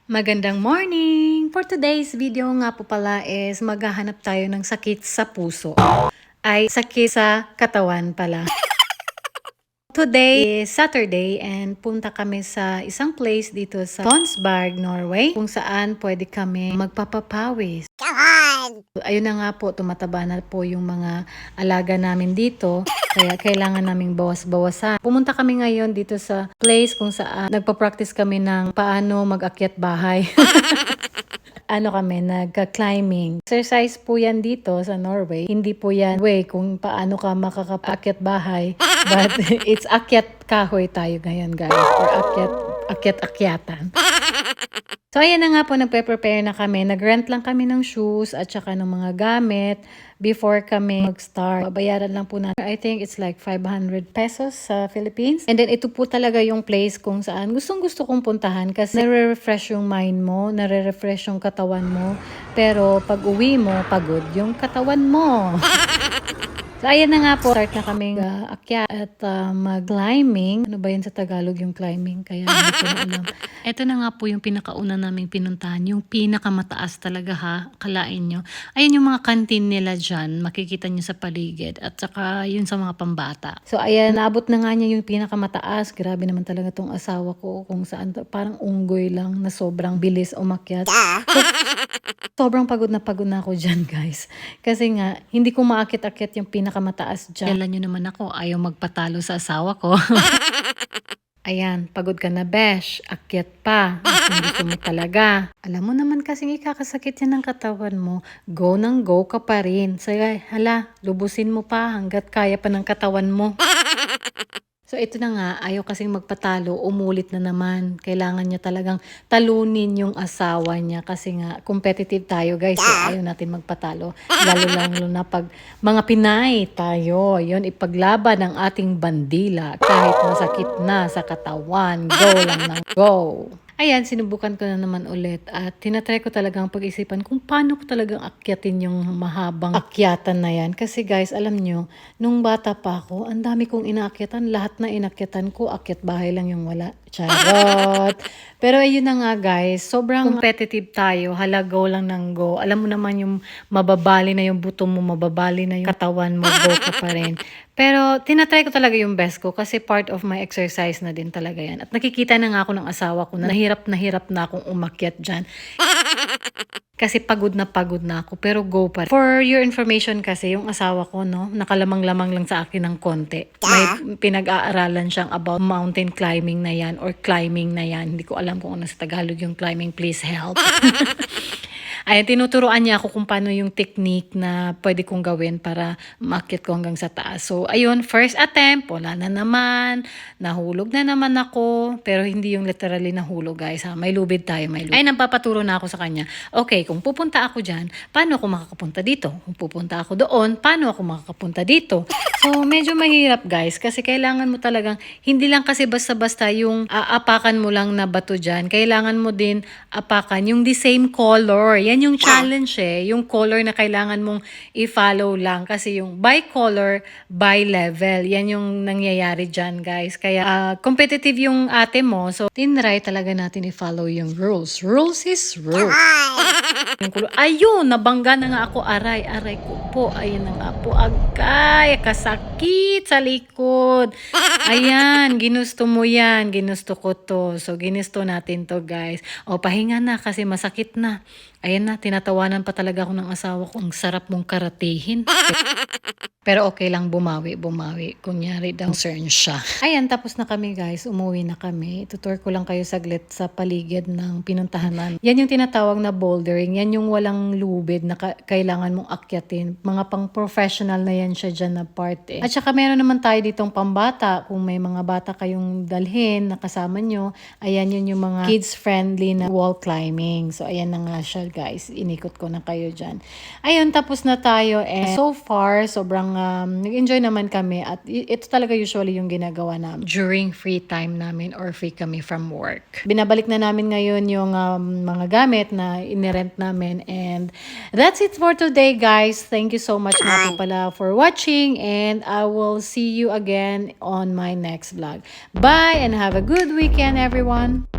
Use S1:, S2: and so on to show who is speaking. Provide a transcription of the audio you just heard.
S1: Magandang morning! For today's video nga po pala is maghahanap tayo ng sakit sa puso. Ay sakit sa katawan pala. Today is Saturday and punta kami sa isang place dito sa Tonsberg, Norway kung saan pwede kami magpapapawis. Ayun na nga po, tumataba na po yung mga alaga namin dito. Kaya kailangan naming bawas-bawasan. Pumunta kami ngayon dito sa place kung saan nagpa-practice kami ng paano mag-akyat bahay. Ano kami, nagka-climbing. Exercise po yan dito sa Norway. Hindi po yan way kung paano ka makakapaakyat bahay. But it's akyat kahoy tayo ngayon, guys. Or akyat-akyatan. So, ayan na nga po, nagpe-prepare na kami. Nag-rent lang kami ng shoes at saka ng mga gamit before kami mag-start. Babayaran lang po natin. I think it's like 500 pesos sa Philippines. And then, ito po talaga yung place kung saan gustong-gusto kong puntahan kasi nare-refresh yung mind mo, nare-refresh yung katawan mo. Pero, pag uwi mo, pagod yung katawan mo. So, ayan na nga po. Start na kaming akyat at mag-climbing. Ano ba yun sa Tagalog yung climbing? Kaya hindi ko na alam. Ito na nga po yung pinakauna naming pinuntahan. Yung pinakamataas talaga ha. Kalain nyo. Ayan yung mga kantin nila dyan. Makikita nyo sa paligid. At saka yun sa mga pambata. So, ayan. Naabot na nga niya yung pinakamataas. Grabe naman talaga tong asawa ko. Kung saan parang unggoy lang na sobrang bilis umakyat. So, sobrang pagod na ako dyan, guys. Kasi nga, hindi ko maakit-akit yung pinakamataas dyan. Kailan nyo naman ako, ayaw magpatalo sa asawa ko. Ayan, pagod ka na, besh. Akyat pa. Gusto mo talaga. Alam mo naman kasing ikakasakit yan ng katawan mo. Go nang go ka pa rin. Sige, hala, lubusin mo pa hanggat kaya pa ng katawan mo. So, ito na nga, ayaw kasing magpatalo, umulit na naman. Kailangan niya talagang talunin yung asawa niya kasi nga, competitive tayo guys. So, ayaw natin magpatalo. Lalo na pag mga Pinay tayo. Yun, ipaglaban ang ating bandila. Kahit masakit na sa katawan, go lang ng go. Ayan, sinubukan ko na naman ulit at tinatry ko talagang pag-isipan kung paano ko talagang akyatin yung mahabang akyatan na yan. Kasi guys, alam nyo, nung bata pa ako, ang dami kong inaakyatan. Lahat na inakyatan ko, akyat bahay lang yung wala. Charot! Pero ayun na nga guys, sobrang competitive tayo. Hala, go lang ng go. Alam mo naman yung mababali na yung buto mo, mababali na yung katawan mo, go ka pa rin. Pero tinatry ko talaga yung best ko kasi part of my exercise na din talaga yan. At nakikita na nga ako ng asawa ko na hirap na akong umakyat dyan. Kasi pagod na ako, pero go pa rin. For your information kasi, yung asawa ko, no, nakalamang-lamang lang sa akin ng konti. May pinag-aaralan siyang about mountain climbing na yan or climbing na yan. Hindi ko alam kung ano sa Tagalog yung climbing. Please help. Ayan, tinuturuan niya ako kung paano yung technique na pwede kong gawin para maakyat ko hanggang sa taas. So, ayun, first attempt, wala na naman. Nahulog na naman ako. Pero hindi yung literally nahulog, guys. Ha? May lubid tayo, may lubid. Ay, napapaturo na ako sa kanya. Okay, kung pupunta ako dyan, paano ako makakapunta dito? Kung pupunta ako doon, paano ako makakapunta dito? So, medyo mahirap, guys. Kasi kailangan mo talagang, hindi lang kasi basta-basta yung aapakan mo lang na bato dyan. Kailangan mo din apakan yung the same color. Yan yung challenge yung color na kailangan mong i-follow lang kasi yung by color, by level, yan yung nangyayari dyan guys. Kaya competitive yung ate mo, so tinry talaga natin i-follow yung rules. Rules is rules. Yung color, ayun, nabangga na nga ako, aray ko po, ayun na nga po, agay, kasakit sa likod. Ayan, ginusto mo yan, ginusto ko to. So, ginusto natin to guys. O, pahinga na kasi masakit na. Ayan na, tinatawanan pa talaga ako ng asawa ko. Ang sarap mong karatihin. Pero okay lang, bumawi. Kunyari daw, concern siya. Ayan, tapos na kami guys. Umuwi na kami. Tutur ko lang kayo saglit sa paligid ng pinuntahan namin. Yan yung tinatawag na bouldering. Yan yung walang lubid na kailangan mong akyatin. Mga pang professional na yan siya dyan na part At saka meron naman tayo ditong pambata. Kung may mga bata kayong dalhin na kasama nyo, ayan yun yung mga kids-friendly na wall climbing. So, ayan na nga siya guys. Inikot ko na kayo dyan. Ayun, tapos na tayo. And so far, sobrang nag-enjoy naman kami at ito talaga usually yung ginagawa namin during free time namin or free kami from work. Binabalik na namin ngayon yung mga gamit na inirent namin and that's it for today guys. Thank you so much nga po pala for watching and I will see you again on my next vlog. Bye and have a good weekend everyone!